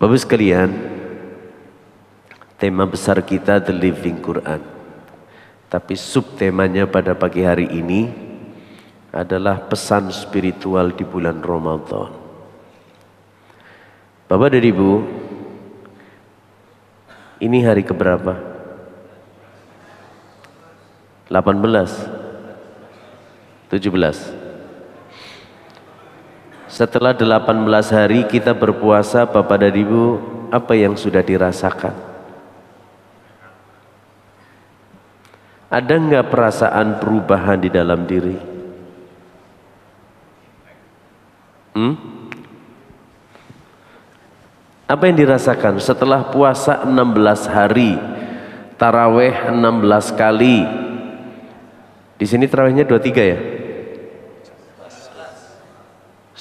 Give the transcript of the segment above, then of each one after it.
Bapak sekalian, tema besar kita The Living Quran. Tapi subtemanya pada pagi hari ini adalah pesan spiritual di bulan Ramadan. Bapak dan Ibu, ini hari keberapa? 18? 17? Setelah 18 hari kita berpuasa, Bapak dan Ibu, apa yang sudah dirasakan? Ada enggak perasaan perubahan di dalam diri? Apa yang dirasakan setelah puasa 16 hari, taraweh 16 kali? Di sini tarawehnya 23 ya?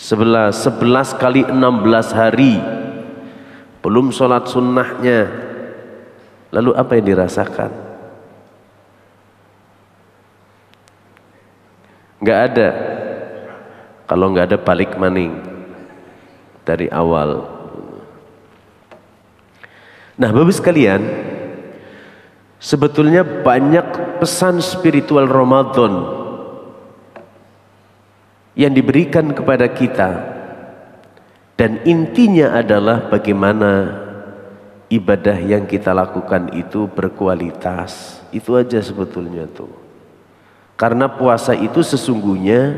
11 kali 16 hari, belum sholat sunnahnya. Lalu apa yang dirasakan? Nggak ada. Kalau nggak ada, balik maning dari awal. Nah, Bapak sekalian, sebetulnya banyak pesan spiritual Ramadan yang diberikan kepada kita, dan intinya adalah bagaimana ibadah yang kita lakukan itu berkualitas. Itu aja sebetulnya tuh. Karena puasa itu sesungguhnya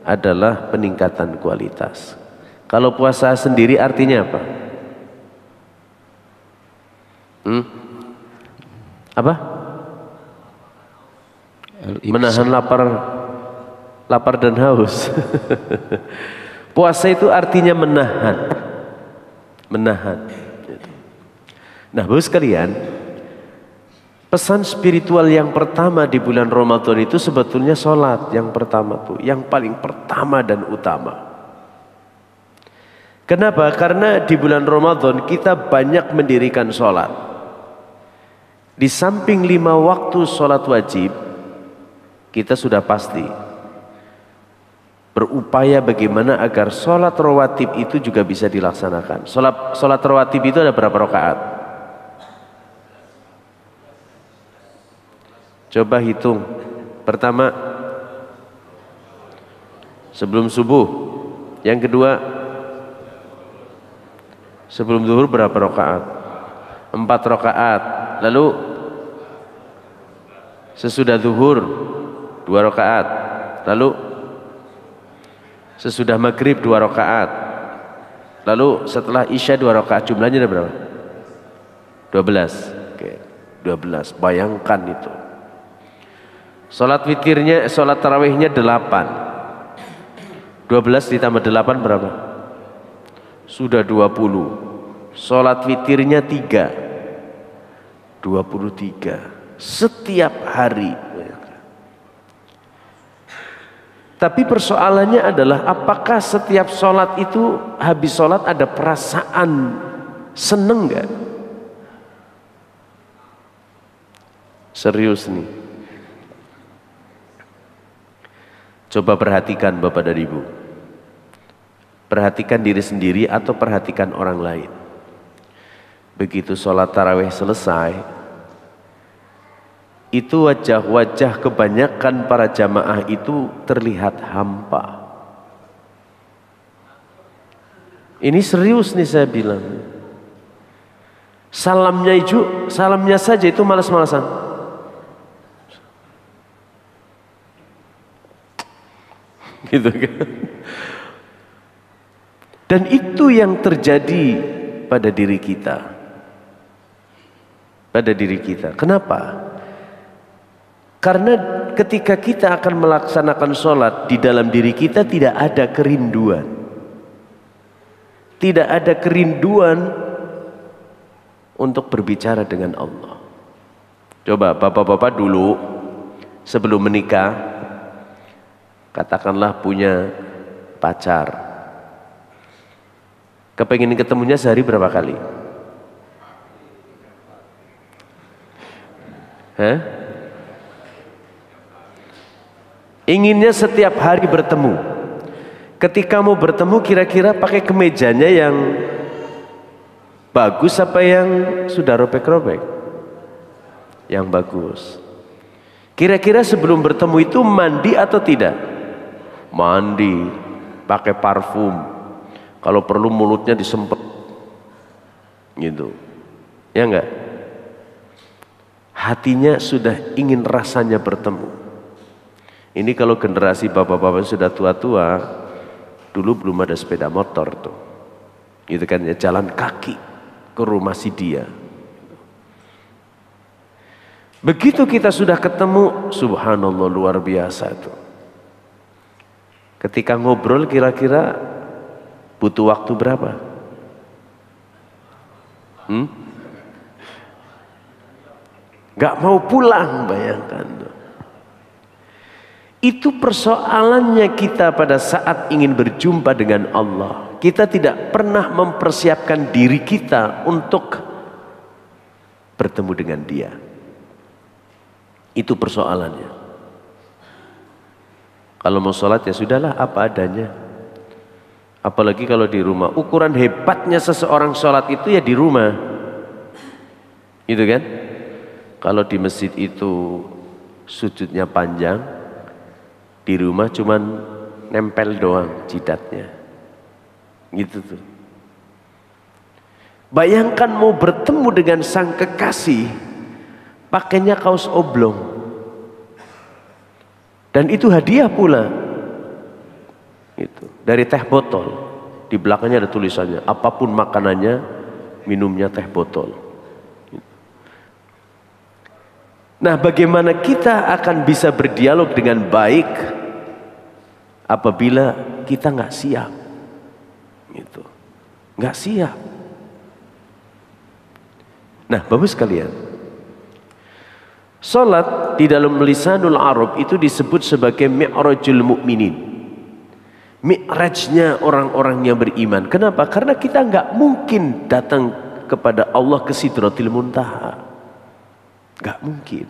adalah peningkatan kualitas. Kalau puasa sendiri artinya apa? Apa? Menahan lapar dan haus. Puasa itu artinya menahan. Nah, Bapak sekalian, pesan spiritual yang pertama di bulan Ramadan itu sebetulnya sholat yang pertama tuh, yang paling pertama dan utama. Kenapa? Karena di bulan Ramadan kita banyak mendirikan sholat. Di samping 5 waktu sholat wajib, kita sudah pasti berupaya bagaimana agar sholat rawatib itu juga bisa dilaksanakan. Sholat rawatib itu ada berapa rakaat? Coba hitung. Pertama, sebelum subuh. Yang kedua, sebelum zuhur berapa rakaat? 4 rakaat. Lalu sesudah zuhur 2 rakaat. Lalu sesudah maghrib 2 rakaat. Lalu setelah isya 2 rakaat. Jumlahnya ada berapa? 12. Oke, 12. Bayangkan itu. Sholat witirnya, sholat tarawihnya 8. 12 ditambah 8 berapa? Sudah 20. Sholat witirnya 3. 23. Setiap hari. Tapi persoalannya adalah apakah setiap sholat itu, habis sholat ada perasaan seneng gak? Serius nih. Coba perhatikan Bapak dan Ibu. Perhatikan diri sendiri atau perhatikan orang lain. Begitu sholat tarawih selesai, itu wajah-wajah kebanyakan para jamaah itu terlihat hampa. Ini serius nih saya bilang. Salamnya saja itu malas-malasan. Gitu kan? Dan itu yang terjadi pada diri kita. Kenapa? Karena ketika kita akan melaksanakan sholat, di dalam diri kita tidak ada kerinduan. Tidak ada kerinduan untuk berbicara dengan Allah. Coba bapak-bapak dulu sebelum menikah, katakanlah punya pacar, kepengin ketemunya sehari berapa kali? Inginnya setiap hari bertemu. Ketika mau bertemu kira-kira pakai kemejanya yang Bagus apa yang sudah robek-robek? Yang bagus. Kira-kira sebelum bertemu itu mandi atau tidak? Mandi, pakai parfum. Kalau perlu mulutnya disempet gitu. Ya enggak? Hatinya sudah ingin rasanya bertemu. Ini kalau generasi bapak-bapak sudah tua-tua, dulu belum ada sepeda motor tuh. Gitu kan ya, jalan kaki ke rumah si dia. Begitu kita sudah ketemu, subhanallah luar biasa itu. Ketika ngobrol kira-kira butuh waktu berapa? Gak mau pulang, bayangkan. Itu persoalannya kita pada saat ingin berjumpa dengan Allah. Kita tidak pernah mempersiapkan diri kita untuk bertemu dengan Dia. Itu persoalannya. Kalau mau sholat ya sudahlah apa adanya. Apalagi kalau di rumah. Ukuran hebatnya seseorang sholat itu ya di rumah. Gitu kan? Kalau di masjid itu sujudnya panjang, di rumah cuman nempel doang jidatnya. Gitu tuh. Bayangkan mau bertemu dengan sang kekasih, pakainya kaos oblong. Dan itu hadiah pula. Itu dari teh botol. Di belakangnya ada tulisannya, apapun makanannya, minumnya teh botol. Nah, bagaimana kita akan bisa berdialog dengan baik apabila kita nggak siap, gitu, nggak siap. Nah, Bapak sekalian, salat di dalam lisanul Arab itu disebut sebagai mi'rajul mu'minin, mi'rajnya orang-orang yang beriman. Kenapa? Karena kita nggak mungkin datang kepada Allah ke Sidratil Muntaha. Gak mungkin.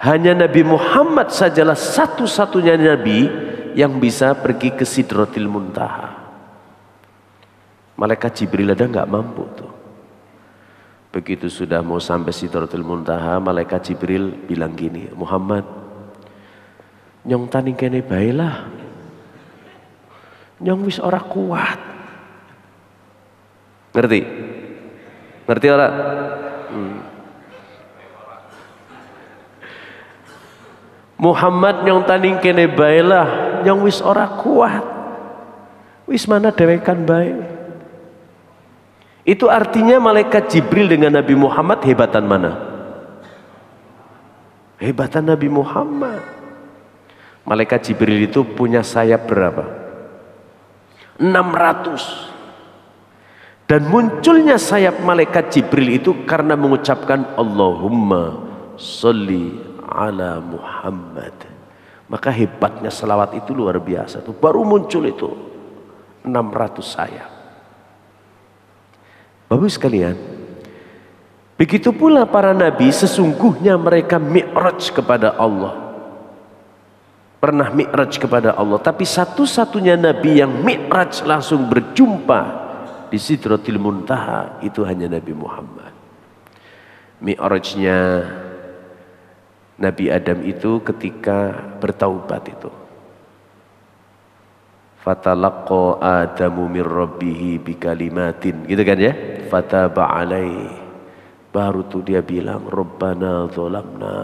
Hanya Nabi Muhammad sajalah satu-satunya Nabi yang bisa pergi ke Sidratil Muntaha. Malaikat Jibril ada gak mampu tuh. Begitu sudah mau sampai Sidratil Muntaha, Malaikat Jibril bilang gini, Muhammad, nyong tani kene bae lah. Nyong wis ora kuat. Ngerti? Ngerti ora? Muhammad nyong tanding kene bae lah, nyong wis ora kuat. Wis mana dewekan bae. Itu artinya malaikat Jibril dengan Nabi Muhammad hebatan mana? Hebatan Nabi Muhammad. Malaikat Jibril itu punya sayap berapa? 600. Dan munculnya sayap malaikat Jibril itu karena mengucapkan Allahumma sholli ala Muhammad. Maka hebatnya selawat itu luar biasa tuh. Baru muncul itu 600 sayap. Bapak sekalian, begitu pula para nabi, sesungguhnya mereka mi'raj kepada Allah. Pernah mi'raj kepada Allah, tapi satu-satunya nabi yang mi'raj langsung berjumpa di Sidratil Muntaha itu hanya Nabi Muhammad. Mi'rajnya Nabi Adam itu ketika bertaubat itu. Fatalaqqa Adamu min rabbih bikalimatin, gitu kan ya? Fataba alaihi. Baru tuh dia bilang, Rabbana dzalamna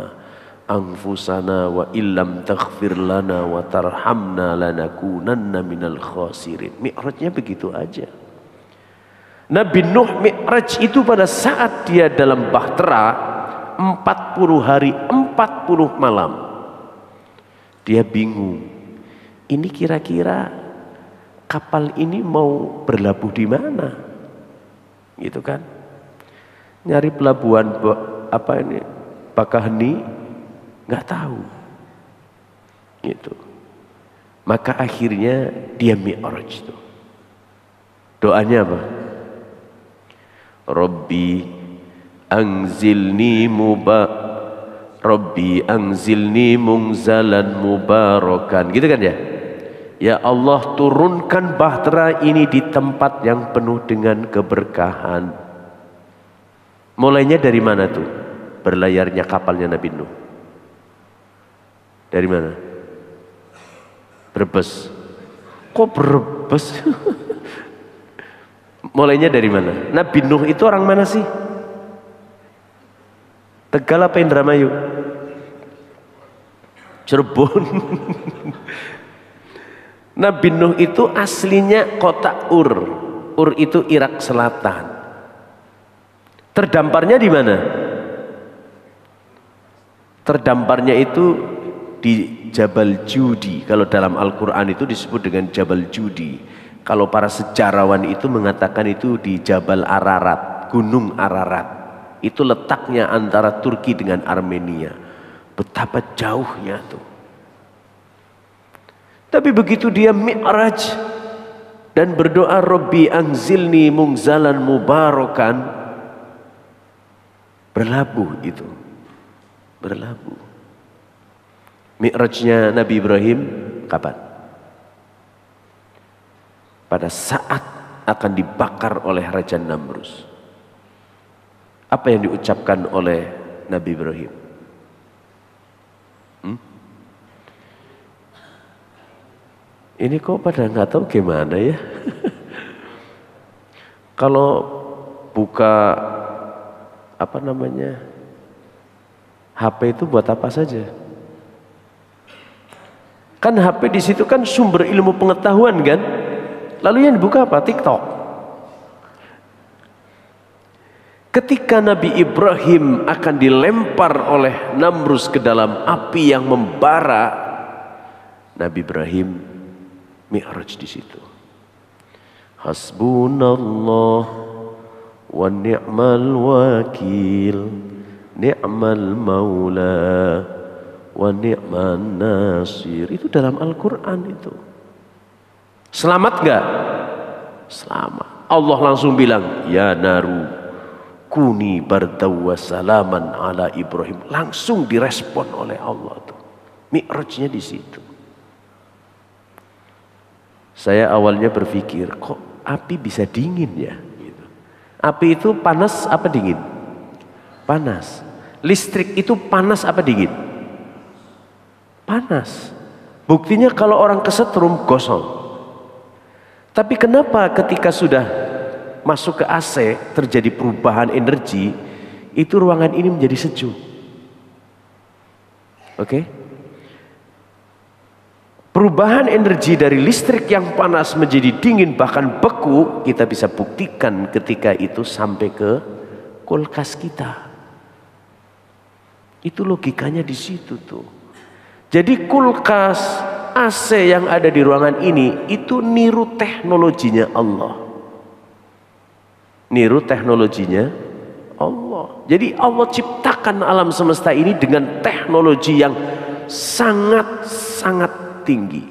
anfusana wa illam taghfir lana wa tarhamna lanakunanna minal khasirin. Mi'rajnya begitu aja. Nabi Nuh mi'raj itu pada saat dia dalam bahtera 40 hari 40 malam. Dia bingung. Ini kira-kira kapal ini mau berlabuh di mana? Gitu kan? Nyari pelabuhan apa ini? Bakaheni nggak tahu. Gitu. Maka akhirnya dia mi'raj itu. Doanya apa? Rabbi anzilni Rabbi anzilni mungzalan mubarakan, gitu kan ya? Ya Allah, turunkan bahtera ini di tempat yang penuh dengan keberkahan. Mulainya dari mana tuh? Berlayarnya kapalnya Nabi Nuh. Dari mana? Brebes. Kok Brebes? Mulainya dari mana? Nabi Nuh itu orang mana sih? Tegal apa Indramayu? Cirebon. Nabi Nuh itu aslinya kota Ur. Ur itu Irak Selatan. Terdamparnya di mana? Terdamparnya itu di Jabal Judi. Kalau dalam Al-Quran itu disebut dengan Jabal Judi. Kalau para sejarawan itu mengatakan itu di Jabal Ararat, Gunung Ararat. Itu letaknya antara Turki dengan Armenia. Betapa jauhnya tuh. Tapi begitu dia mi'raj dan berdoa Rabbi anzilni mungzalan mubarakan, berlabuh itu. Berlabuh. Mi'rajnya Nabi Ibrahim kapan? Pada saat akan dibakar oleh Raja Namrus. Apa yang diucapkan oleh Nabi Ibrahim? Ini kok pada nggak tahu gimana ya? Kalau buka apa namanya HP itu buat apa saja? Kan HP di situ kan sumber ilmu pengetahuan kan? Lalu yang dibuka apa? TikTok. Ketika Nabi Ibrahim akan dilempar oleh Namrus ke dalam api yang membara, Nabi Ibrahim mi'raj di situ. Hasbunallah wa ni'mal wakil, ni'mal maula wa ni'man nasir. Itu dalam Al-Quran itu. Selamat gak? Selamat. Allah langsung bilang, ya naru kuni bardaw wa salaman ala Ibrahim. Langsung direspon oleh Allah tuh. Mi'rajnya di situ. Saya awalnya berpikir, kok api bisa dingin ya? Gitu. Api itu panas apa dingin? Panas. Listrik itu panas apa dingin? Panas. Buktinya kalau orang kesetrum gosong. Tapi kenapa ketika sudah masuk ke AC terjadi perubahan energi, itu ruangan ini menjadi sejuk? Oke? Perubahan energi dari listrik yang panas menjadi dingin bahkan beku, kita bisa buktikan ketika itu sampai ke kulkas kita. Itu logikanya di situ tuh. Jadi kulkas, AC yang ada di ruangan ini itu niru teknologinya Allah. Niru teknologinya Allah. Jadi Allah ciptakan alam semesta ini dengan teknologi yang sangat tinggi.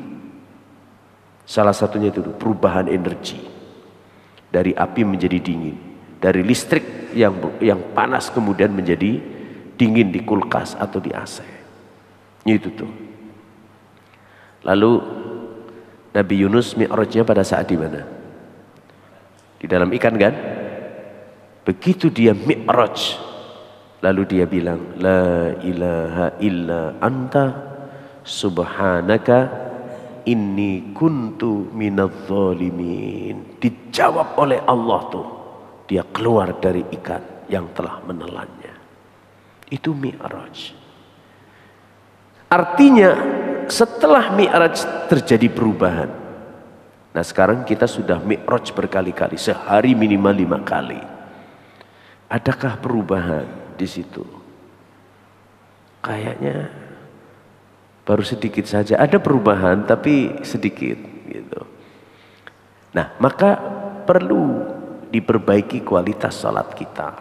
Salah satunya itu perubahan energi dari api menjadi dingin, dari listrik yang panas kemudian menjadi dingin di kulkas atau di AC. Itu tuh. Lalu Nabi Yunus mi'rajnya pada saat di mana? Di dalam ikan kan? Begitu dia mi'raj, lalu dia bilang, la ilaha illa anta subhanaka inni kuntu minadz zalimin. Dijawab oleh Allah tuh. Dia keluar dari ikan yang telah menelannya. Itu mi'raj. Artinya setelah mi'raj terjadi perubahan. Nah sekarang kita sudah mi'raj berkali-kali, sehari minimal 5 kali. Adakah perubahan di situ? Kayaknya baru sedikit saja. Ada perubahan tapi sedikit gitu. Nah maka perlu diperbaiki kualitas salat kita.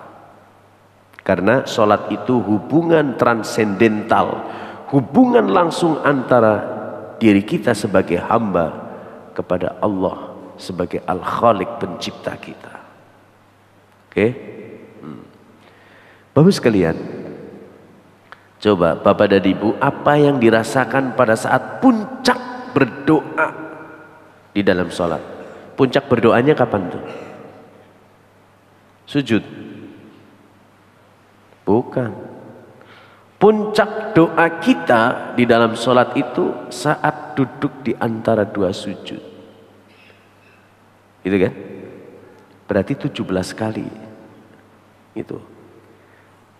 Karena salat itu hubungan transendental, hubungan langsung antara diri kita sebagai hamba kepada Allah sebagai Al-Khaliq pencipta kita. Oke? Bapak sekalian, coba Bapak dan Ibu, apa yang dirasakan pada saat puncak berdoa di dalam sholat. Puncak berdoanya kapan tuh? Sujud? Bukan. Puncak doa kita di dalam sholat itu saat duduk di antara dua sujud. Gitu kan? Berarti 17 kali. Itu.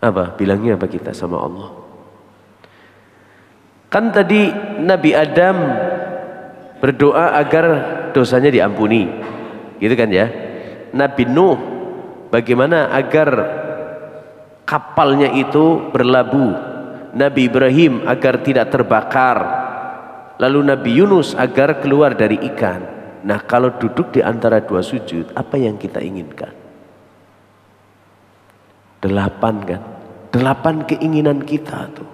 Apa? Bilangnya apa kita sama Allah? Kan tadi Nabi Adam berdoa agar dosanya diampuni. Gitu kan ya? Nabi Nuh bagaimana agar kapalnya itu berlabuh. Nabi Ibrahim agar tidak terbakar. Lalu Nabi Yunus agar keluar dari ikan. Nah, kalau duduk di antara dua sujud, apa yang kita inginkan? 8 kan? 8 keinginan kita tuh.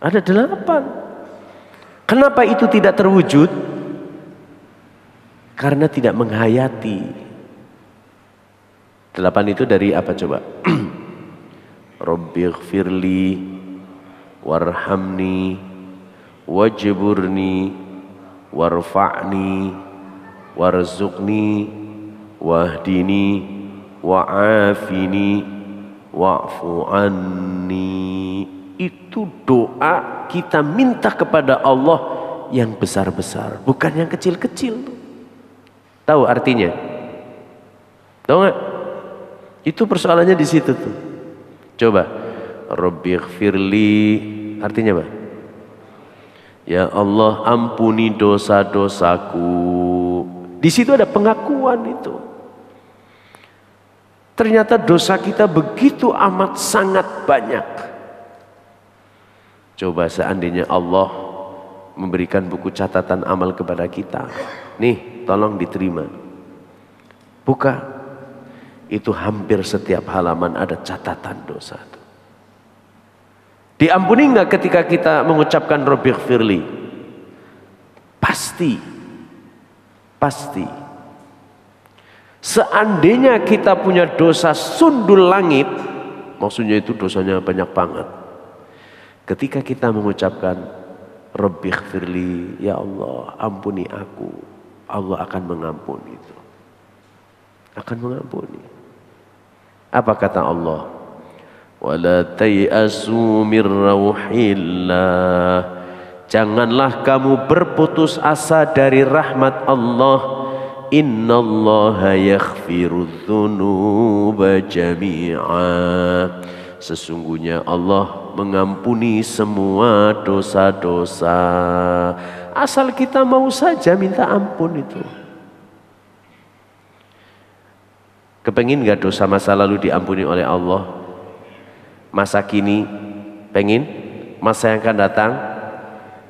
Ada 8. Kenapa itu tidak terwujud? Karena tidak menghayati. 8 itu dari apa coba? Rabbighfirli warhamni wajburni warfa'ni warzuqni wahdini wa'afini wa'fu anni. Itu doa kita minta kepada Allah yang besar-besar, bukan yang kecil-kecil. Tahu artinya? Tahu nggak? Itu persoalannya di situ tuh. Coba, Rabbighfirli artinya apa? Ya Allah, ampuni dosa-dosaku. Di situ ada pengakuan itu. Ternyata dosa kita begitu amat sangat banyak. Coba seandainya Allah memberikan buku catatan amal kepada kita. Nih, tolong diterima. Buka. Itu hampir setiap halaman ada catatan dosa. Diampuni nggak ketika kita mengucapkan Rabbighfirli? Pasti. Pasti. Seandainya kita punya dosa sundul langit, maksudnya itu dosanya banyak banget. Ketika kita mengucapkan Rabbighfirli, ya Allah ampuni aku, Allah akan mengampuni itu. Akan mengampuni. Apa kata Allah? Wala tayasu mir rauhillah. Janganlah kamu berputus asa dari rahmat Allah. Innallaha yaghfirudz dzunuba jami'a. Sesungguhnya Allah mengampuni semua dosa-dosa. Asal kita mau saja minta ampun itu. Kepengin gak dosa masa lalu diampuni oleh Allah? Masa kini pengen? Masa yang akan datang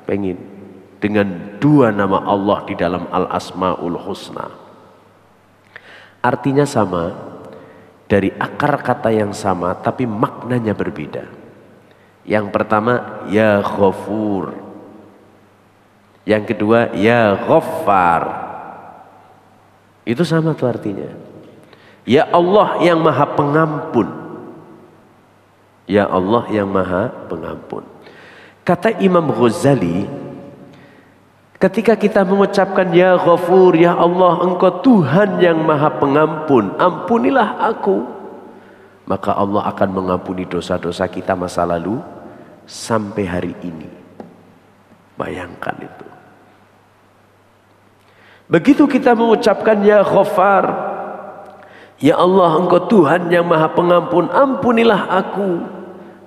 pengen? Dengan 2 nama Allah di dalam Al-Asmaul Husna. Artinya sama, dari akar kata yang sama tapi maknanya berbeda. Yang pertama ya Ghafur, yang kedua ya Ghaffar. Itu sama tuh artinya. Ya Allah yang Maha Pengampun. Ya Allah yang Maha Pengampun. Kata Imam Ghazali, ketika kita mengucapkan ya Ghafur, ya Allah engkau Tuhan yang Maha Pengampun, ampunilah aku, maka Allah akan mengampuni dosa-dosa kita masa lalu sampai hari ini. Bayangkan itu. Begitu kita mengucapkan ya Ghaffar, ya Allah engkau Tuhan yang Maha Pengampun, ampunilah aku,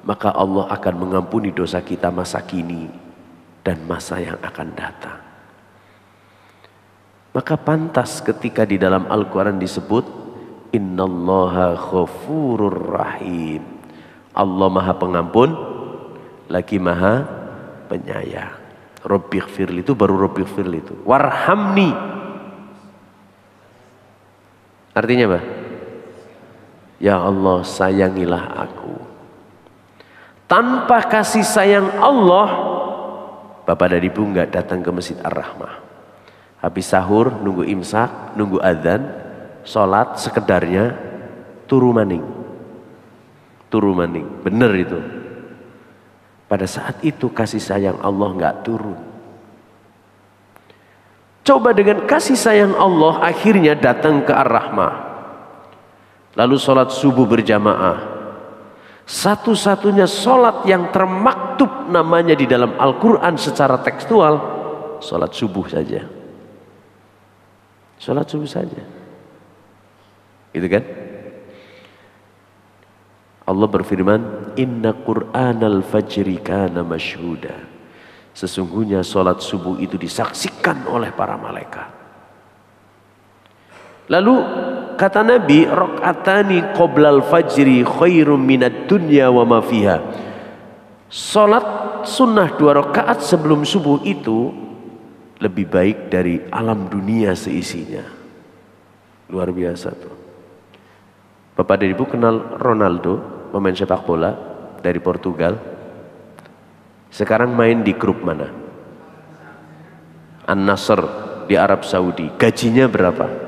maka Allah akan mengampuni dosa kita masa kini dan masa yang akan datang. Maka pantas ketika di dalam Al-Quran disebut Innallaha ghafurur rahim. Allah Maha Pengampun lagi Maha Penyayang. Rabbighfirli itu baru Rabbighfirli itu. Warhamni. Artinya apa? Ya Allah sayangilah aku. Tanpa kasih sayang Allah, bapak dan ibu nggak datang ke Masjid Ar-Rahmah. Habis sahur, nunggu imsak, nunggu adzan, sholat sekedarnya, turu maning. Turu maning, bener itu. Pada saat itu kasih sayang Allah nggak turun. Coba dengan kasih sayang Allah akhirnya datang ke Ar-Rahmah. Lalu sholat subuh berjamaah. Satu-satunya sholat yang termaktub namanya di dalam Al-Quran secara tekstual, sholat subuh saja. Sholat subuh saja. Gitu kan? Allah berfirman, Inna Qur'anal fajri kana masyhuda. Sesungguhnya sholat subuh itu disaksikan oleh para malaikat. Lalu kata Nabi, rakaatani qoblal fajri khairum minad dunya wa ma fiha. Sholat sunnah 2 rakaat sebelum subuh itu lebih baik dari alam dunia seisinya. Luar biasa tuh. Bapak dan Ibu kenal Ronaldo, pemain sepak bola dari Portugal. Sekarang main di grup mana? An-Nasr di Arab Saudi. Gajinya berapa?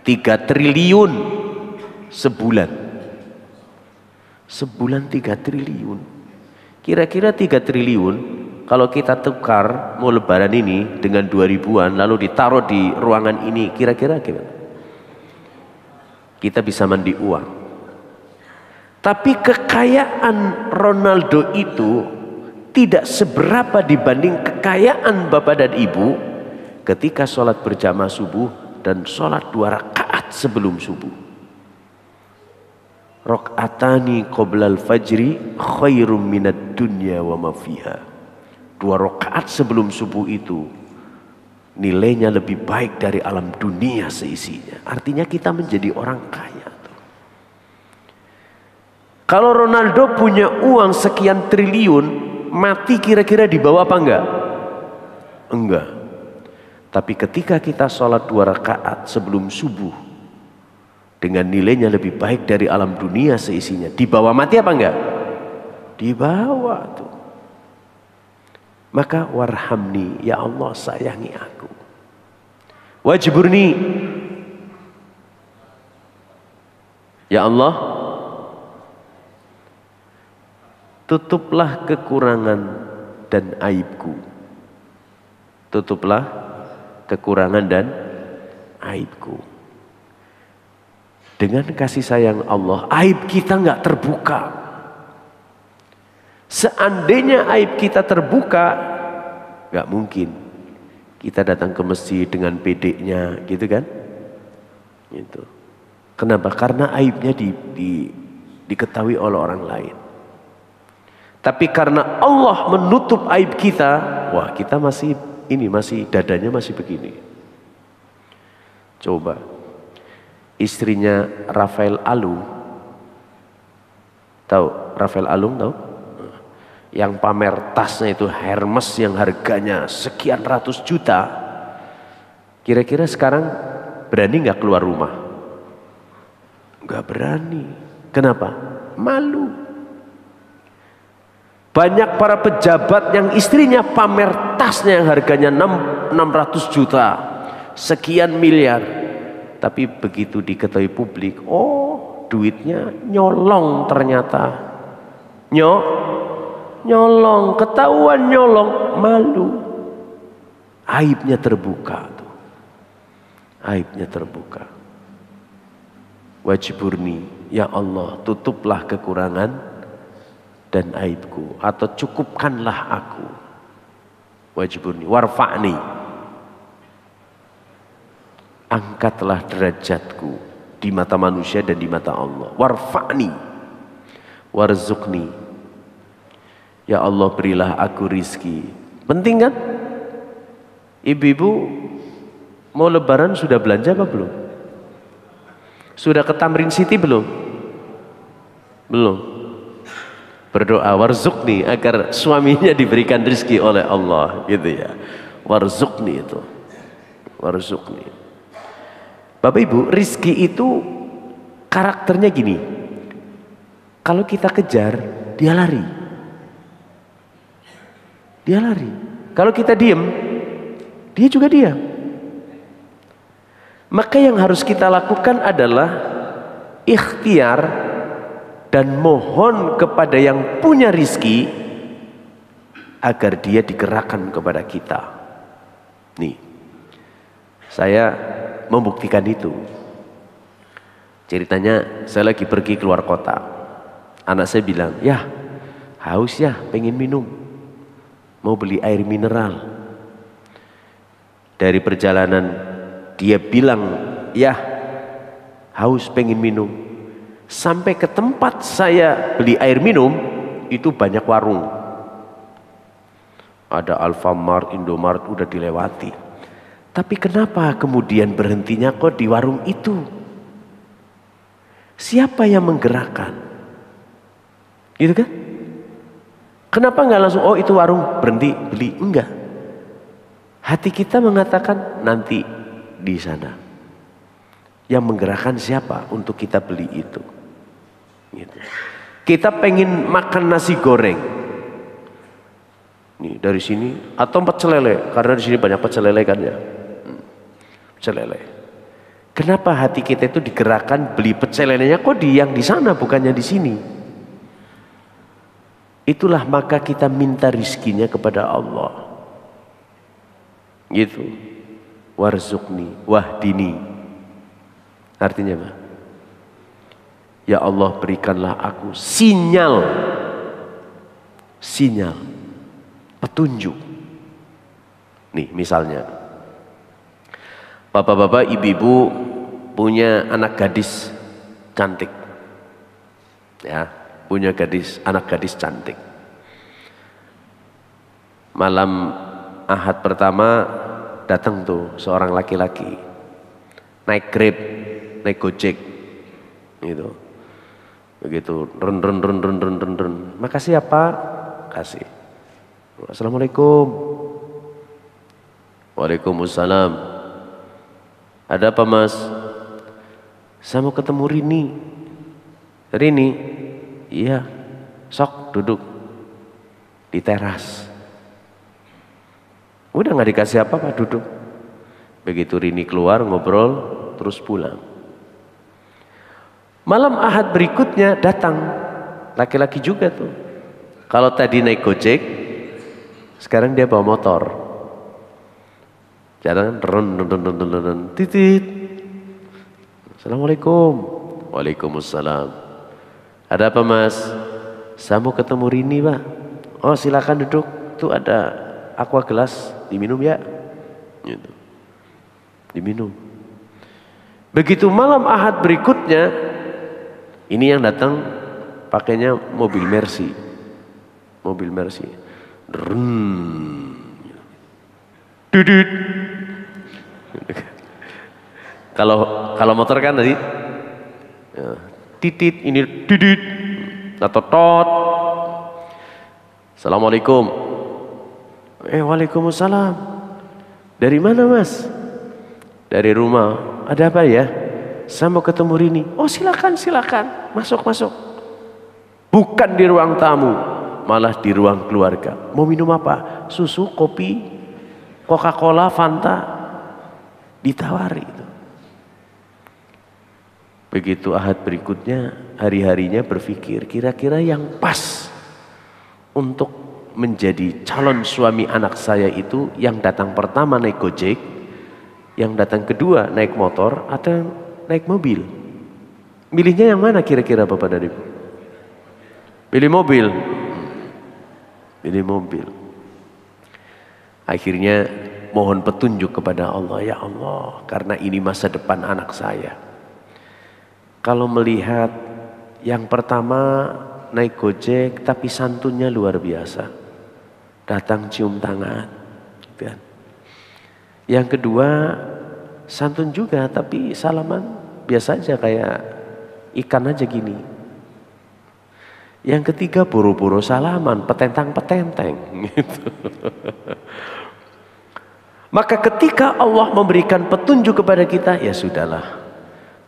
3 triliun sebulan. Sebulan 3 triliun. Kira-kira 3 triliun kalau kita tukar mau lebaran ini dengan 2000-an lalu ditaruh di ruangan ini, kira-kira gimana? Kita bisa mandi uang. Tapi kekayaan Ronaldo itu tidak seberapa dibanding kekayaan Bapak dan Ibu ketika sholat berjamaah subuh dan sholat 2 rakaat sebelum subuh. Rakaatani qoblal fajri khairum minad dunya wa ma fiha. 2 rakaat sebelum subuh itu nilainya lebih baik dari alam dunia seisinya. Artinya kita menjadi orang kaya. Kalau Ronaldo punya uang sekian triliun, mati kira-kira dibawa apa enggak? Enggak. Tapi ketika kita sholat 2 rakaat sebelum subuh dengan nilainya lebih baik dari alam dunia seisinya, dibawa mati apa enggak? Dibawa tuh. Maka warhamni, ya Allah sayangi aku. Wajburni, ya Allah tutuplah kekurangan dan aibku. Tutuplah kekurangan dan aibku. Dengan kasih sayang Allah, aib kita nggak terbuka. Seandainya aib kita terbuka, nggak mungkin kita datang ke masjid dengan pedenya, gitu kan? Gitu. Kenapa? Karena aibnya diketahui oleh orang lain. Tapi karena Allah menutup aib kita, wah kita masih dadanya masih begini. Coba istrinya Rafael Alung, tahu Rafael Alung tahu? Yang pamer tasnya itu Hermes yang harganya sekian ratus juta. Kira-kira sekarang berani nggak keluar rumah? Nggak berani. Kenapa? Malu. Banyak para pejabat yang istrinya pamer tasnya yang harganya 600 juta, sekian miliar. Tapi begitu diketahui publik, oh duitnya nyolong ternyata. Nyolong, ketahuan nyolong, malu. Aibnya terbuka tuh. Aibnya terbuka. Wajburni, ya Allah tutuplah kekurangan dan aibku, atau cukupkanlah aku. Wajburni warfa'ni, angkatlah derajatku di mata manusia dan di mata Allah. Warfa'ni warzuqni, ya Allah berilah aku rizki. Penting kan? Ibu-ibu mau lebaran sudah belanja apa belum? Sudah ke Tamrin City belum? Belum. Berdoa warzuqni agar suaminya diberikan rezeki oleh Allah, gitu ya. Warzuqni itu. Warzuqni. Bapak Ibu, rezeki itu karakternya gini. Kalau kita kejar, dia lari. Dia lari. Kalau kita diam, dia juga diam. Maka yang harus kita lakukan adalah ikhtiar dan mohon kepada yang punya rizki agar dia digerakkan kepada kita. Nih, saya membuktikan itu. Ceritanya saya lagi pergi keluar kota. Anak saya bilang, ya haus ya, pengen minum. Mau beli air mineral. Dari perjalanan dia bilang, ya haus pengen minum. Sampai ke tempat saya beli air minum, itu banyak warung. Ada Alfamart, Indomaret udah dilewati. Tapi kenapa kemudian berhentinya kok di warung itu? Siapa yang menggerakkan? Gitu kan? Kenapa nggak langsung, oh itu warung, berhenti beli? Enggak. Hati kita mengatakan nanti di sana. Yang menggerakkan siapa untuk kita beli itu? Gitu. Kita pengen makan nasi goreng. Nih dari sini atau pecel lele, karena di sini banyak pecel lele kan ya. Pecel lele. Kenapa hati kita itu digerakkan beli pecel lelenya kok yang di sana bukannya di sini? Itulah maka kita minta rizkinya kepada Allah. Gitu. Warzuqni wahdini. Artinya apa? Ya Allah berikanlah aku sinyal petunjuk. Nih misalnya, bapak-bapak, ibu-ibu punya anak gadis cantik, ya, punya anak gadis cantik. Malam Ahad pertama datang tuh seorang laki-laki, naik Grab, naik Gojek, gitu. Begitu, run. Makasih ya Pak, kasih. Assalamualaikum. Waalaikumsalam. Ada apa Mas? Saya mau ketemu Rini. Rini? Iya. Sok duduk di teras. Udah nggak dikasih apa-apa, duduk. Begitu Rini keluar ngobrol terus pulang. Malam Ahad berikutnya datang laki-laki juga tuh. Kalau tadi naik Gojek, sekarang dia bawa motor. Jalan titit. Assalamualaikum. Waalaikumsalam. Ada apa Mas? Saya mau ketemu Rini Pak. Oh silakan duduk. Tuh ada aqua gelas, diminum ya. Gitu. Diminum. Begitu malam Ahad berikutnya, ini yang datang pakainya mobil Mercy. Mobil Mercy. Dudut. Kalau motor kan tadi ya, titit, ini dudut atau tot. Assalamualaikum. Waalaikumsalam. Dari mana Mas? Dari rumah. Ada apa ya? Saya mau ketemu Rini. Oh silakan. Masuk. Bukan di ruang tamu, malah di ruang keluarga. Mau minum apa? Susu, kopi, Coca-Cola, Fanta. Ditawari itu. Begitu Ahad berikutnya, hari-harinya berpikir, kira-kira yang pas untuk menjadi calon suami anak saya itu yang datang pertama naik Gojek, yang datang kedua naik motor, atau naik mobil. Milihnya yang mana kira-kira Bapak dan Ibu? Pilih mobil. Pilih mobil. Akhirnya mohon petunjuk kepada Allah, ya Allah, karena ini masa depan anak saya. Kalau melihat yang pertama naik Gojek tapi santunnya luar biasa. Datang cium tangan. Kan? Yang kedua santun juga tapi salaman biasa aja kayak ikan aja gini. Yang ketiga buru-buru salaman, petentang-petenteng gitu. Maka ketika Allah memberikan petunjuk kepada kita, ya sudahlah,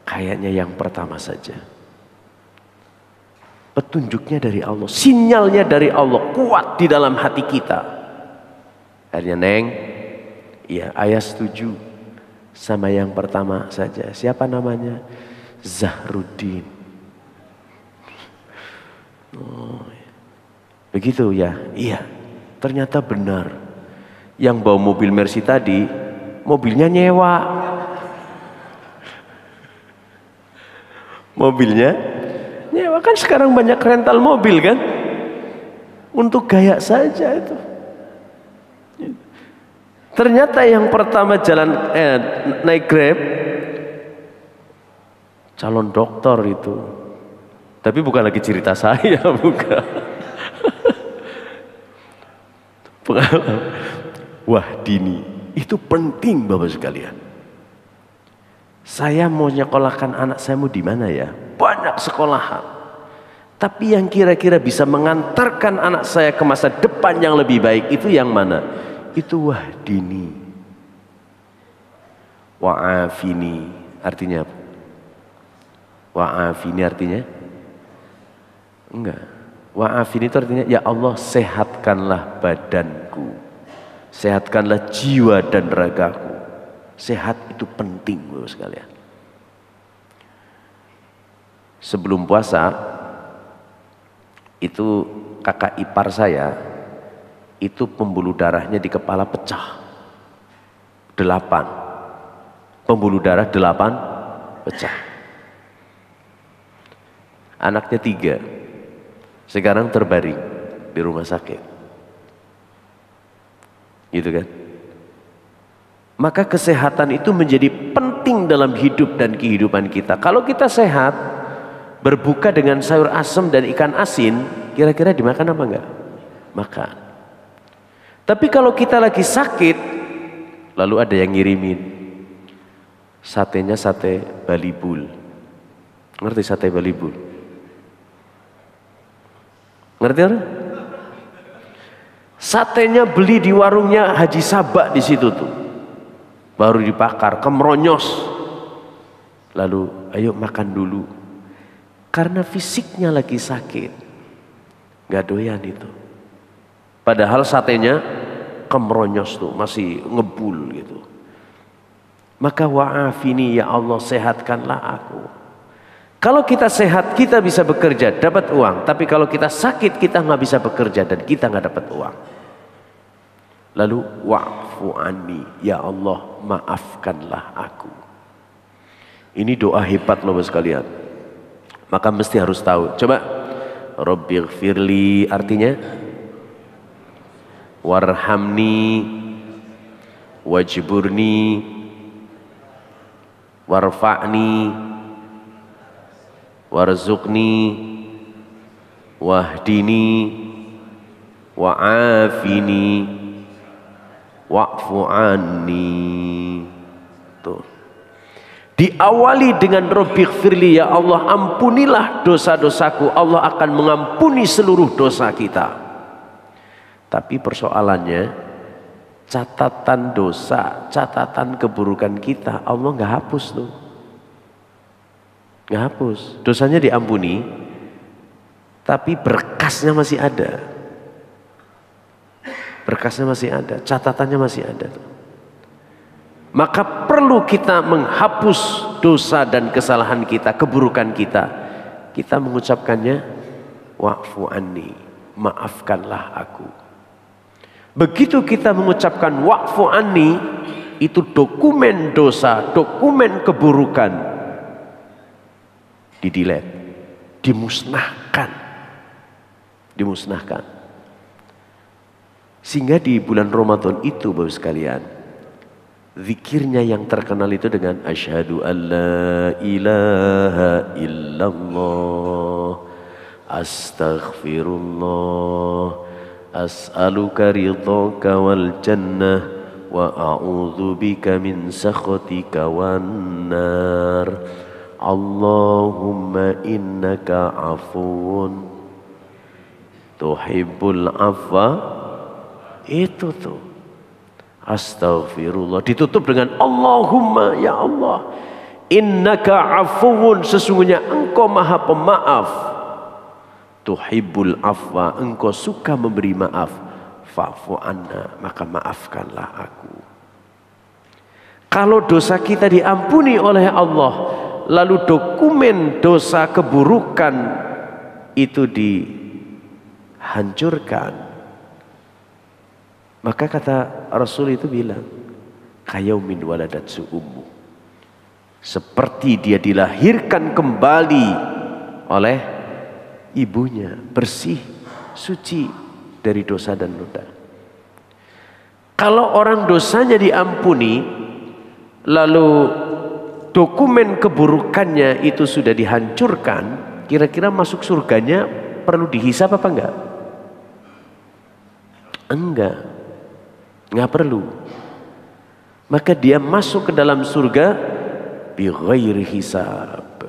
kayaknya yang pertama saja. Petunjuknya dari Allah, sinyalnya dari Allah kuat di dalam hati kita. Akhirnya Neng, ya ayah setuju sama yang pertama saja. Siapa namanya? Zahruddin. Oh, begitu ya? Iya, ternyata benar. Yang bawa mobil Mercy tadi mobilnya nyewa. Mobilnya nyewa, kan sekarang banyak rental mobil kan, untuk gaya saja itu. Ternyata yang pertama naik Grab calon doktor itu, tapi bukan lagi cerita saya, bukan. Wah, dini itu penting Bapak sekalian. Saya mau nyekolahkan anak saya mau di mana ya? Banyak sekolahan. Tapi yang kira-kira bisa mengantarkan anak saya ke masa depan yang lebih baik itu yang mana? Itu wahdini. Wa'afini artinya apa? Wa'afini artinya? Enggak. Wa'afini itu artinya ya Allah sehatkanlah badanku. Sehatkanlah jiwa dan ragaku. Sehat itu penting Bapak sekalian. Sebelum puasa itu kakak ipar saya itu pembuluh darahnya di kepala pecah 8, pembuluh darah 8 pecah. Anaknya 3 sekarang terbaring di rumah sakit, gitu kan. Maka kesehatan itu menjadi penting dalam hidup dan kehidupan kita. Kalau kita sehat, berbuka dengan sayur asem dan ikan asin, kira-kira dimakan apa enggak? Makan. Tapi kalau kita lagi sakit, lalu ada yang ngirimin satenya sate Balibul. Ngerti sate Balibul? Ngerti apa? Satenya beli di warungnya Haji Sabak di situ tuh. Baru dibakar, kemeronyos. Lalu ayo makan dulu. Karena fisiknya lagi sakit, gak doyan itu. Padahal satenya kemeronyos tuh, masih ngebul gitu. Maka wa'afini ya Allah sehatkanlah aku. Kalau kita sehat kita bisa bekerja, dapat uang. Tapi kalau kita sakit kita nggak bisa bekerja dan kita nggak dapat uang. Lalu wa'fu anni ya Allah maafkanlah aku. Ini doa hebat loh sekalian. Maka mesti harus tahu. Coba Rabbighfirli artinya warhamni wajburni warfa'ni warzuqni wahdini wa'afini wa'fu anni. Tuh. Diawali dengan Rabbighfirli ya Allah ampunilah dosa-dosaku. Allah akan mengampuni seluruh dosa kita. Tapi persoalannya catatan dosa, catatan keburukan kita Allah nggak hapus tuh. Nggak hapus. Dosanya diampuni tapi berkasnya masih ada. Berkasnya masih ada, catatannya masih ada tuh. Maka perlu kita menghapus dosa dan kesalahan kita, keburukan kita. Kita mengucapkannya wa'fu anni, maafkanlah aku. Begitu kita mengucapkan wa'fu anni, itu dokumen dosa, dokumen keburukan didelete, dimusnahkan. Dimusnahkan. Sehingga di bulan Ramadan itu Bapak sekalian, zikirnya yang terkenal itu dengan asyhadu alla ilaha illallah astaghfirullah as'aluka ridhaka wal jannah wa a'udzubika min sakhatika wan nar Allahumma innaka afuwun tuhibbul afwa. Itu tuh astaghfirullah ditutup dengan Allahumma ya Allah innaka afuwun sesungguhnya engkau maha pemaaf tuhibbul afwa engkau suka memberi maaf fa'fu anna maka maafkanlah aku. Kalau dosa kita diampuni oleh Allah lalu dokumen dosa keburukan itu dihancurkan, maka kata Rasul itu bilang Kayaumin waladatsu ummu. Seperti dia dilahirkan kembali oleh ibunya, bersih, suci dari dosa dan noda. Kalau orang dosanya diampuni, lalu dokumen keburukannya itu sudah dihancurkan, kira-kira masuk surganya perlu dihisab apa enggak? Enggak perlu. Maka dia masuk ke dalam surga bi ghairi hisab,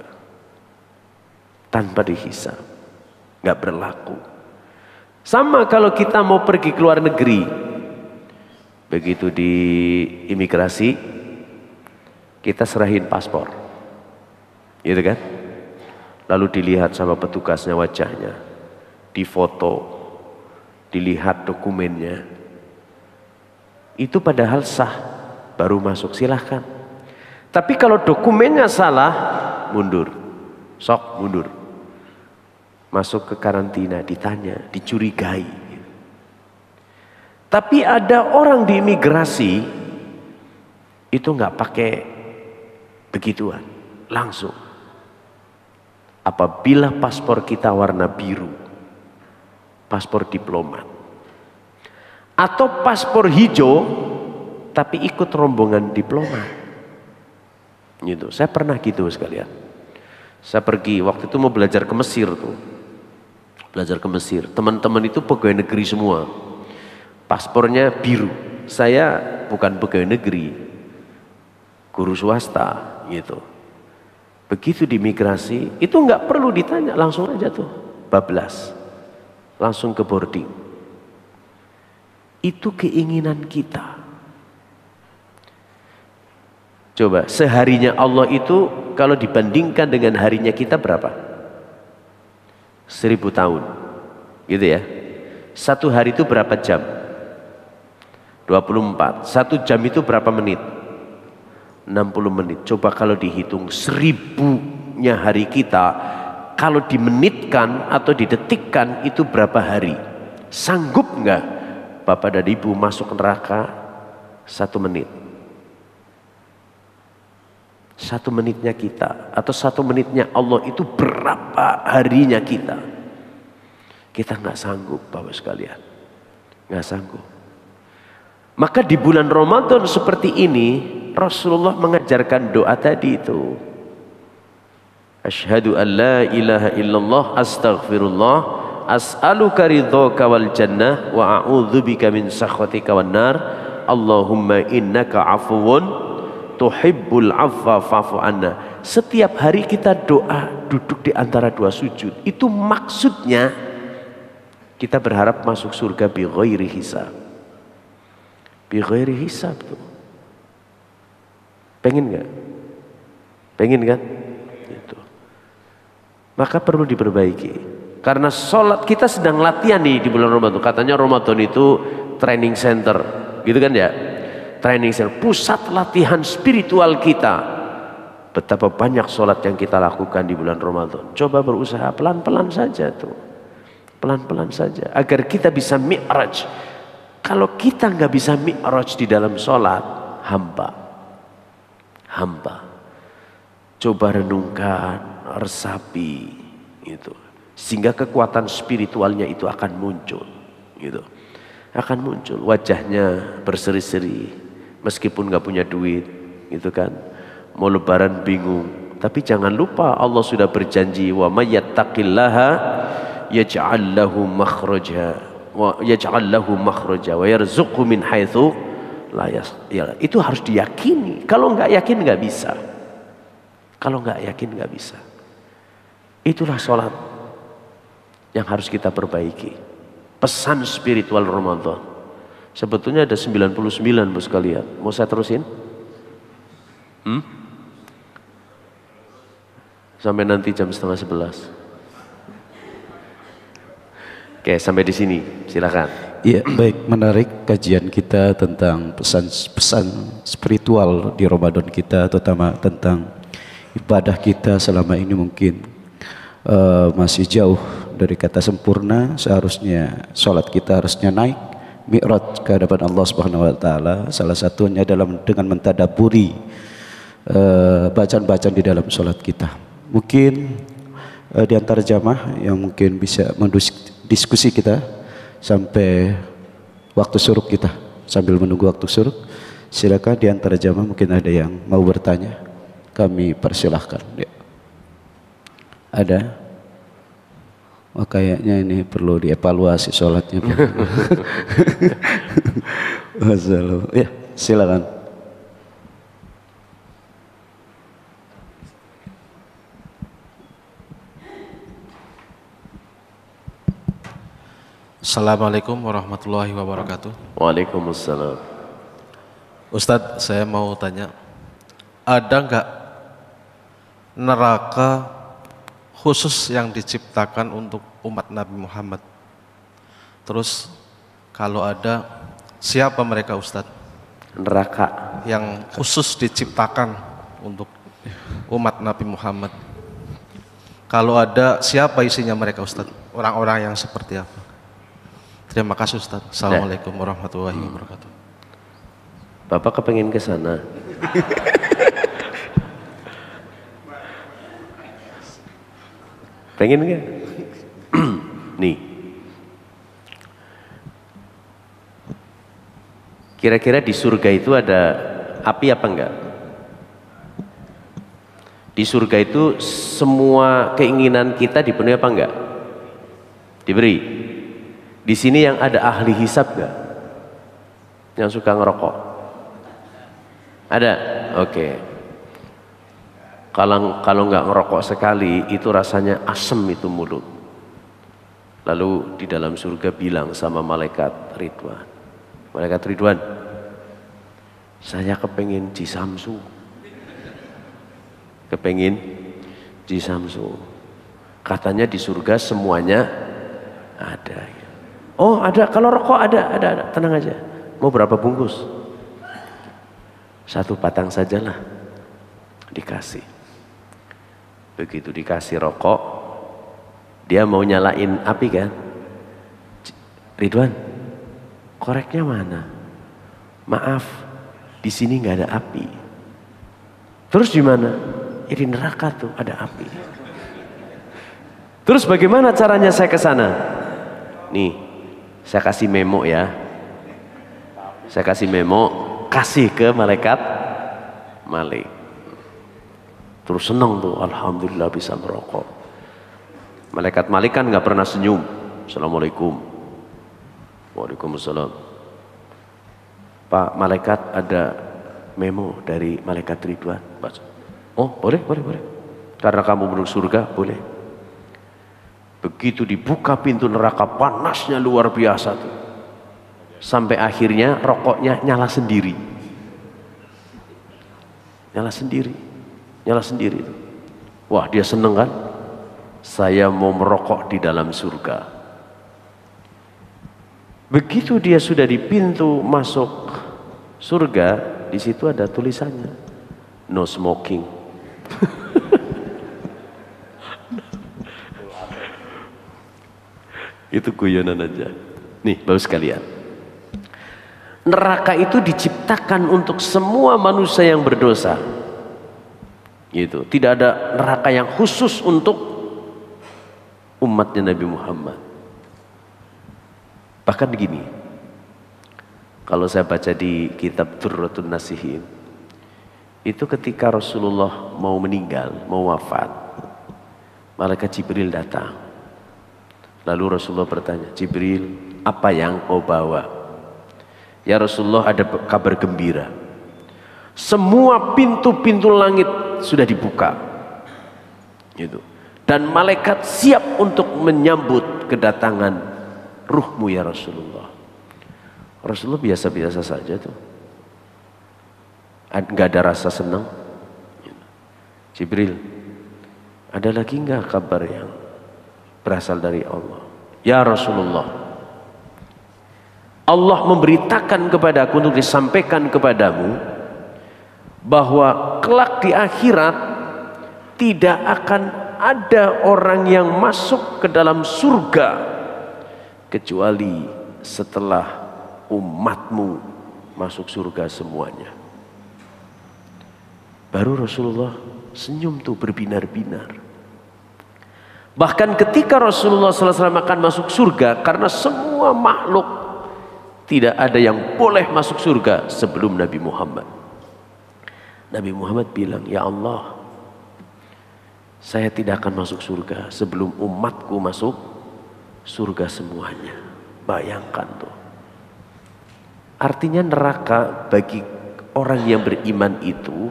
tanpa dihisab, enggak berlaku. Sama kalau kita mau pergi ke luar negeri, begitu di imigrasi kita serahin paspor, gitu kan? Lalu dilihat sama petugasnya wajahnya, difoto, dilihat dokumennya, itu padahal sah, baru masuk, silahkan. Tapi kalau dokumennya salah, mundur, sok mundur, masuk ke karantina, ditanya, dicurigai. Tapi ada orang di imigrasi itu nggak pakai begituan, langsung. Apabila paspor kita warna biru, paspor diplomat, atau paspor hijau tapi ikut rombongan diplomat, gitu. Saya pernah gitu sekalian. Saya pergi waktu itu mau belajar ke Mesir tuh, belajar ke Mesir. Teman-teman itu pegawai negeri semua, paspornya biru. Saya bukan pegawai negeri, guru swasta, gitu. Begitu di imigrasi itu nggak perlu ditanya, langsung aja tuh bablas, langsung ke boarding. Itu keinginan kita. Coba seharinya Allah itu kalau dibandingkan dengan harinya kita berapa? 1000 tahun, gitu ya. Satu hari itu berapa jam? 24. Satu jam itu berapa menit? 60 menit. Coba kalau dihitung 1000-nya hari kita, kalau dimenitkan atau didetikkan itu berapa hari? Sanggup nggak Bapak dan Ibu masuk neraka 1 menit? 1 menitnya kita atau 1 menitnya Allah itu berapa harinya kita? Kita nggak sanggup, Bapak sekalian, nggak sanggup. Maka di bulan Ramadan seperti ini Rasulullah mengajarkan doa tadi itu. Asyhadu an la ilaha illallah astaghfirullah as'aluka ridhaka wal jannah wa a'udzubika min sakhatika wan nar. Allahumma innaka afuwun tuhibbul afwa fa'fu anna. Setiap hari kita doa duduk di antara dua sujud. Itu maksudnya kita berharap masuk surga bi ghairi hisab. Bi ghairi hisab tuh. Pengen nggak? Pengen kan? Gitu. Maka perlu diperbaiki. Karena sholat kita sedang latihan nih di bulan Ramadan. Katanya Ramadan itu training center, gitu kan ya? Training center, pusat latihan spiritual kita. Betapa banyak sholat yang kita lakukan di bulan Ramadan. Coba berusaha pelan-pelan saja tuh, pelan-pelan saja, agar kita bisa mi'raj. Kalau kita nggak bisa mi'raj di dalam sholat, hamba. Coba renungkan, resapi, gitu. Sehingga kekuatan spiritualnya itu akan muncul, gitu. Akan muncul, wajahnya berseri-seri, meskipun nggak punya duit, gitu kan. Mau lebaran bingung, tapi jangan lupa Allah sudah berjanji, wa may yattaqillaha yaj'al lahu makhraja wa yarzuqhu min haitsu ya, itu harus diyakini. Kalau nggak yakin nggak bisa. Kalau nggak yakin nggak bisa. Itulah sholat yang harus kita perbaiki. Pesan spiritual Ramadan. Sebetulnya ada 99 Bu sekalian. Mau saya terusin? Sampai nanti jam 10:30. Oke, sampai di sini. Silakan. Iya, baik, menarik kajian kita tentang pesan-pesan spiritual di Ramadan kita, terutama tentang ibadah kita selama ini mungkin masih jauh dari kata sempurna. Seharusnya sholat kita harusnya naik mi'raj ke hadapan Allah Subhanahu wa taala, salah satunya dengan mentadaburi bacaan-bacaan di dalam salat kita. Mungkin di antara jamaah yang mungkin bisa mendiskusi kita sampai waktu syuruk kita, sambil menunggu waktu syuruk, silakan di antara jamaah mungkin ada yang mau bertanya, kami persilahkan. Ya. Ada? Oh, kayaknya ini perlu dievaluasi sholatnya. Ya, silakan. Assalamualaikum warahmatullahi wabarakatuh. Waalaikumsalam. Ustadz, saya mau tanya, ada nggak neraka khusus yang diciptakan untuk umat Nabi Muhammad? Terus kalau ada, siapa mereka Ustadz? Neraka Yang khusus diciptakan untuk umat Nabi Muhammad. Kalau ada, siapa isinya mereka Ustadz? Orang-orang yang seperti apa? Terima kasih Ustadz. Assalamualaikum warahmatullahi wabarakatuh. Bapak kepengen ke sana. Pengen nggak? Nih, kira-kira di surga itu ada api apa enggak? Di surga itu semua keinginan kita dipenuhi apa enggak? Diberi. Di sini yang ada ahli hisab enggak? Yang suka ngerokok? Ada? Oke. Kalau nggak ngerokok sekali itu rasanya asem itu mulut. Lalu di dalam surga bilang sama malaikat Ridwan, malaikat Ridwan, saya kepengen jisamsu, kepengen jisamsu. Katanya di surga semuanya ada. Oh ada, kalau rokok ada. Tenang aja. Mau berapa bungkus? 1 batang sajalah. Dikasih. Begitu dikasih rokok, dia mau nyalain api kan? Ridwan, koreknya mana? Maaf, di sini nggak ada api. Terus di mana? Ya di neraka tuh ada api. Terus bagaimana caranya saya ke sana? Nih, saya kasih memo ya. Saya kasih memo, kasih ke malaikat Malik. Terus senang tuh, alhamdulillah bisa merokok. Malaikat Malik kan nggak pernah senyum. Assalamualaikum. Waalaikumsalam. Pak malaikat, ada memo dari malaikat Ridwan. Oh boleh. Karena kamu menuju surga, boleh. Begitu dibuka pintu neraka, panasnya luar biasa tuh. Sampai akhirnya rokoknya nyala sendiri. Nyala sendiri. Wah, dia seneng kan? Saya mau merokok di dalam surga. Begitu dia sudah di pintu masuk surga, di situ ada tulisannya, no smoking. Itu guyonan aja. Nih, Bapak sekalian. Neraka itu diciptakan untuk semua manusia yang berdosa. Gitu. Tidak ada neraka yang khusus untuk umatnya Nabi Muhammad. Bahkan begini, kalau saya baca di kitab Durratun Nasihin, itu ketika Rasulullah mau meninggal, mau wafat, malaikat Jibril datang. Lalu Rasulullah bertanya, Jibril, apa yang kau bawa? Ya Rasulullah, ada kabar gembira. Semua pintu-pintu langit sudah dibuka, gitu. Dan malaikat siap untuk menyambut kedatangan ruhmu ya Rasulullah. Rasulullah biasa-biasa saja tuh, nggak ada rasa senang. Jibril, ada lagi nggak kabar yang berasal dari Allah? Ya Rasulullah, Allah memberitakan kepadaku untuk disampaikan kepadamu bahwa kelak di akhirat tidak akan ada orang yang masuk ke dalam surga kecuali setelah umatmu masuk surga semuanya. Baru Rasulullah senyum tuh berbinar-binar. Bahkan ketika Rasulullah SAW akan masuk surga, karena semua makhluk tidak ada yang boleh masuk surga sebelum Nabi Muhammad. Nabi Muhammad bilang, ya Allah, saya tidak akan masuk surga sebelum umatku masuk surga semuanya. Bayangkan tuh. Artinya neraka bagi orang yang beriman itu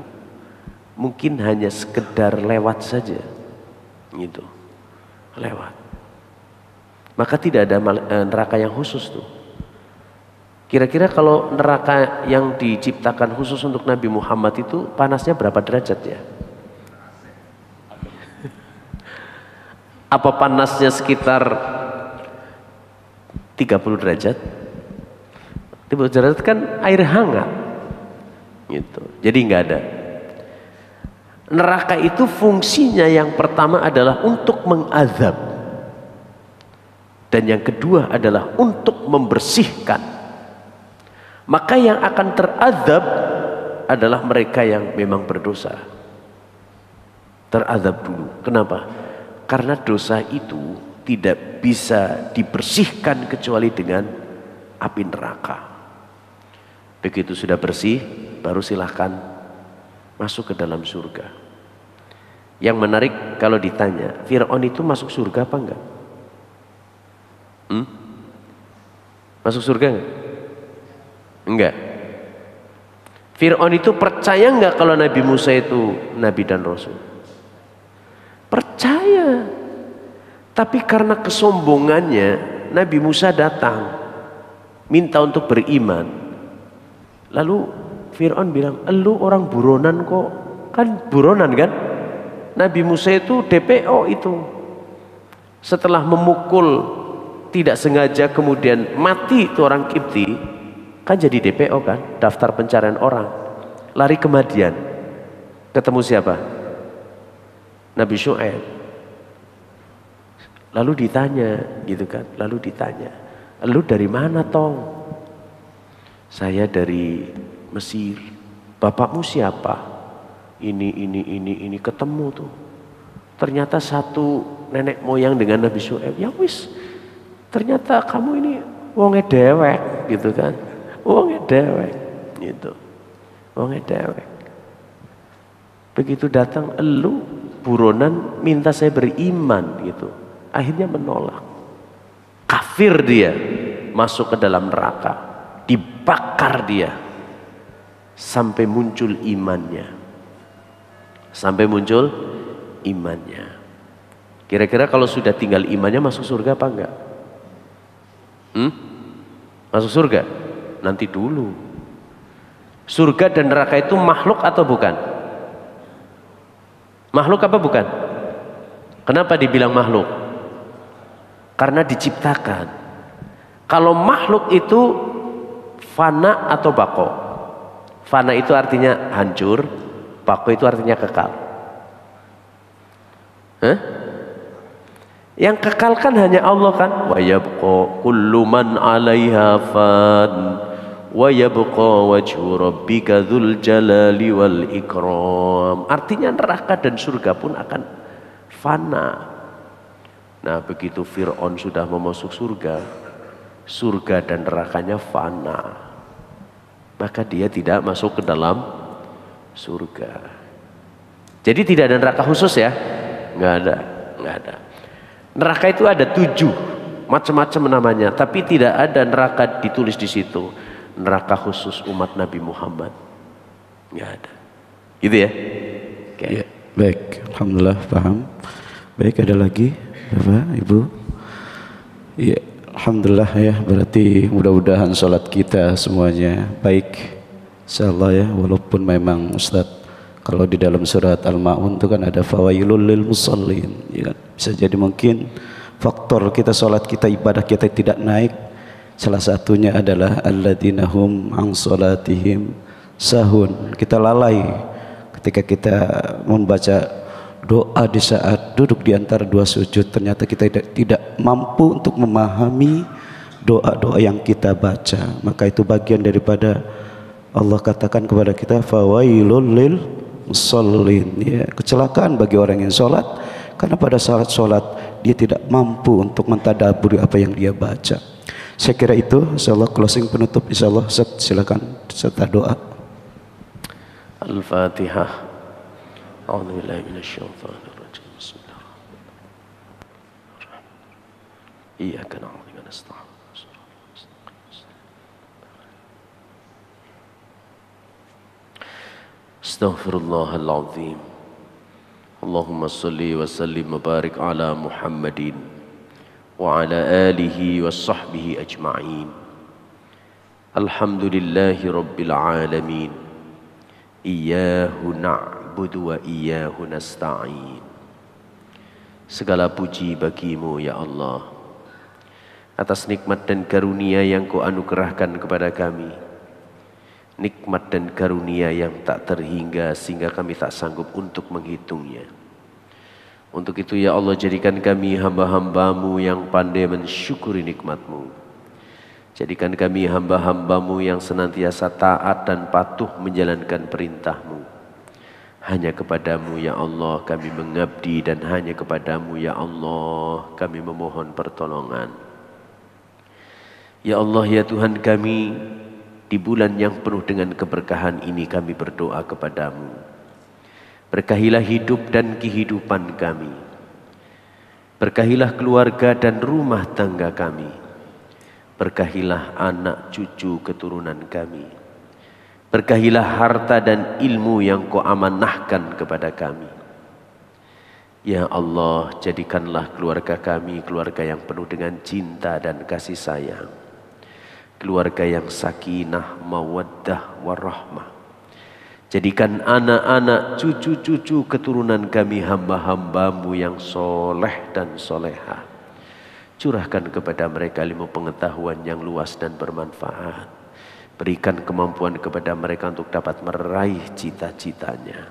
mungkin hanya sekedar lewat saja, gitu, lewat. Maka tidak ada neraka yang khusus tuh. Kira-kira kalau neraka yang diciptakan khusus untuk Nabi Muhammad itu panasnya berapa derajat ya? Apa panasnya sekitar 30 derajat? 30 derajat kan air hangat, gitu. Jadi nggak ada. Neraka itu fungsinya yang pertama adalah untuk mengazab, dan yang kedua adalah untuk membersihkan. Maka yang akan terazab adalah mereka yang memang berdosa. Terazab dulu. Kenapa? Karena dosa itu tidak bisa dibersihkan kecuali dengan api neraka. Begitu sudah bersih, baru silahkan masuk ke dalam surga. Yang menarik kalau ditanya, Fir'aun itu masuk surga apa enggak? Masuk surga enggak? Enggak. Fir'aun itu percaya enggak kalau Nabi Musa itu Nabi dan Rasul? Percaya. Tapi karena kesombongannya, Nabi Musa datang minta untuk beriman. Lalu Fir'aun bilang, "Elu orang buronan kok." Kan buronan kan? Nabi Musa itu DPO itu. Setelah memukul tidak sengaja kemudian mati itu orang Kipti, kan jadi DPO kan, daftar pencarian orang. Lari ke Madian. Ketemu siapa? Nabi Syuaib. Lalu ditanya gitu kan, lalu ditanya, "Elu dari mana, Tong?" "Saya dari Mesir." "Bapakmu siapa?" Ini ketemu tuh. Ternyata satu nenek moyang dengan Nabi Syuaib. Ya wis, ternyata kamu ini wonge dewek gitu kan. Wonge dewek gitu. Wonge dewek. Begitu datang, "Elu buronan minta saya beriman," gitu. Akhirnya menolak. Kafir dia, masuk ke dalam neraka, dibakar dia sampai muncul imannya. Sampai muncul imannya. Kira-kira kalau sudah tinggal imannya masuk surga apa enggak? Masuk surga? Nanti dulu. Surga dan neraka itu makhluk atau bukan? Makhluk apa bukan? Kenapa dibilang makhluk? Karena diciptakan. Kalau makhluk itu fana atau bako. Fana itu artinya hancur, bako itu artinya kekal. Yang kekal kan hanya Allah kan. Wa yabqa kullu man 'alaiha fan wa yabqa wajhu rabbika dzul jalali wal ikram. Artinya neraka dan surga pun akan fana. Nah, begitu Fir'aun sudah mau masuk surga, surga dan nerakanya fana, maka dia tidak masuk ke dalam surga. Jadi tidak ada neraka khusus ya? Nggak ada, nggak ada. Neraka itu ada 7 macam-macam namanya, tapi tidak ada neraka ditulis di situ neraka khusus umat Nabi Muhammad. Nggak ada. Gitu ya? Okay. Ya, baik, alhamdulillah paham. Baik, ada lagi Bapak, Ibu? Ya, alhamdulillah ya, berarti mudah-mudahan sholat kita semuanya baik, insyaallah ya. Walaupun memang Ustadz, kalau di dalam surat Al-Ma'un itu kan ada fawailul lil musallin, ya kan? Bisa jadi mungkin faktor kita sholat kita, ibadah kita tidak naik, salah satunya adalah alladzina hum an sholatihim sahun. Kita lalai ketika kita membaca doa di saat duduk di antara dua sujud, ternyata kita tidak mampu untuk memahami doa-doa yang kita baca, maka itu bagian daripada Allah katakan kepada kita fawailul lil musallin, ya, kecelakaan bagi orang yang sholat, karena pada saat sholat dia tidak mampu untuk mentadaburi apa yang dia baca. Saya kira itu, insyaallah closing penutup, insyaallah silakan serta doa. Al-Fatihah. A'udzubillahi minasyaitonir rajim. Bismillahirrahmanirrahim. Iyyaka na'budu wa nasta'in. Astaghfirullahaladzim. Allahumma salli wa sallim wa barik ala Muhammadin wa ala alihi wa sahbihi ajma'in. Alhamdulillahi rabbil alamin. Iyyahu na'budu wa iyyahu nasta'in. Segala puji bagimu ya Allah, atas nikmat dan karunia yang Kau anugerahkan kepada kami, nikmat dan karunia yang tak terhingga sehingga kami tak sanggup untuk menghitungnya. Untuk itu ya Allah, jadikan kami hamba-Hambamu yang pandai mensyukuri nikmat-Mu. Jadikan kami hamba-Hambamu yang senantiasa taat dan patuh menjalankan perintah-Mu. Hanya kepadamu ya Allah kami mengabdi, dan hanya kepadamu ya Allah kami memohon pertolongan. Ya Allah ya Tuhan kami, di bulan yang penuh dengan keberkahan ini kami berdoa kepadamu. Berkahilah hidup dan kehidupan kami. Berkahilah keluarga dan rumah tangga kami. Berkahilah anak cucu keturunan kami. Berkahilah harta dan ilmu yang Kau amanahkan kepada kami. Ya Allah, jadikanlah keluarga kami keluarga yang penuh dengan cinta dan kasih sayang. Keluarga yang sakinah, mawaddah, warahmah. Jadikan anak-anak, cucu-cucu keturunan kami hamba-Hambamu yang soleh dan solehah. Curahkan kepada mereka ilmu pengetahuan yang luas dan bermanfaat. Berikan kemampuan kepada mereka untuk dapat meraih cita-citanya.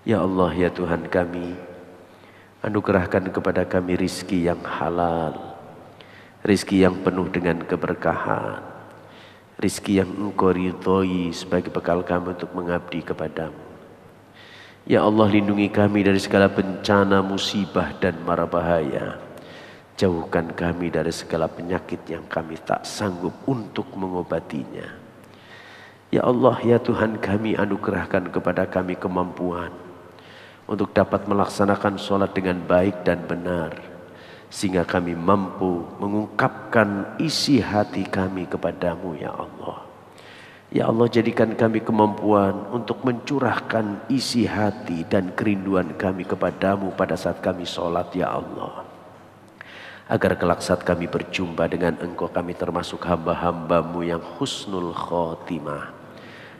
Ya Allah ya Tuhan kami, anugerahkan kepada kami rizki yang halal, rizki yang penuh dengan keberkahan, rizki yang Engkau ridhoi sebagai bekal kami untuk mengabdi kepadamu. Ya Allah, lindungi kami dari segala bencana, musibah dan mara bahaya. Jauhkan kami dari segala penyakit yang kami tak sanggup untuk mengobatinya. Ya Allah ya Tuhan kami, anugerahkan kepada kami kemampuan untuk dapat melaksanakan sholat dengan baik dan benar, sehingga kami mampu mengungkapkan isi hati kami kepadamu ya Allah. Ya Allah, jadikan kami kemampuan untuk mencurahkan isi hati dan kerinduan kami kepadamu pada saat kami sholat ya Allah. Agar kelak saat kami berjumpa dengan Engkau, kami termasuk hamba-Hambamu yang husnul khotimah.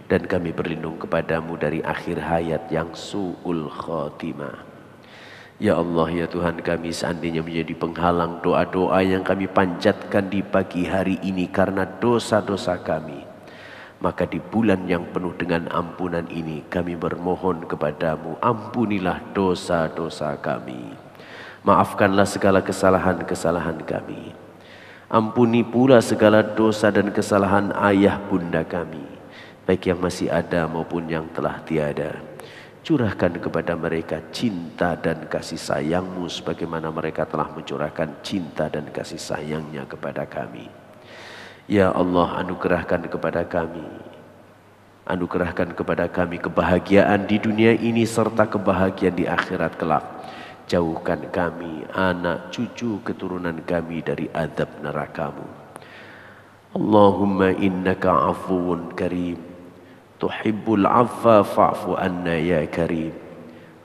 Dan kami berlindung kepadamu dari akhir hayat yang su'ul khotimah. Ya Allah ya Tuhan kami, seandainya menjadi penghalang doa-doa yang kami panjatkan di pagi hari ini karena dosa-dosa kami, maka di bulan yang penuh dengan ampunan ini kami bermohon kepadamu, ampunilah dosa-dosa kami. Maafkanlah segala kesalahan-kesalahan kami. Ampuni pula segala dosa dan kesalahan ayah bunda kami, baik yang masih ada maupun yang telah tiada. Curahkan kepada mereka cinta dan kasih sayang-Mu sebagaimana mereka telah mencurahkan cinta dan kasih sayang-Nya kepada kami. Ya Allah, anugerahkan kepada kami kebahagiaan di dunia ini serta kebahagiaan di akhirat kelak. Jauhkan kami, anak cucu keturunan kami dari azab neraka-Mu. Allahumma innaka afuwun karim, tuhibbul afwa fa'fu anna ya karim.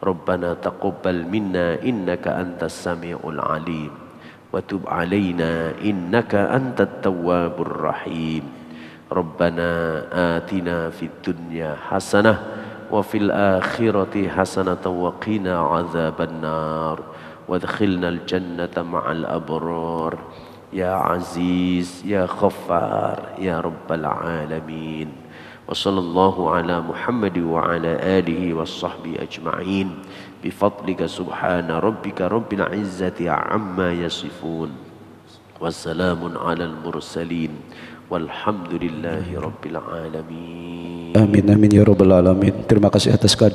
Rabbana taqabbal minna innaka antas sami'ul alim, wa tub alaina innaka antat tawwabur rahim. Rabbana atina fid dunya hasanah wa fil akhirati hasanatan wa qina azaban nar wadkhilnal jannata ma'al abrar ya aziz ya ghaffar ya rabbal alamin. Wa sallallahu ala Muhammad wa ala alihi wa sahbihi ajma'in bifadlika subhana rabbika rabbil izzati amma yasifun wassalamun alal mursalin walhamdulillahi rabbil alamin. Amin amin ya rabbal alamin. Terima kasih atas kehadiran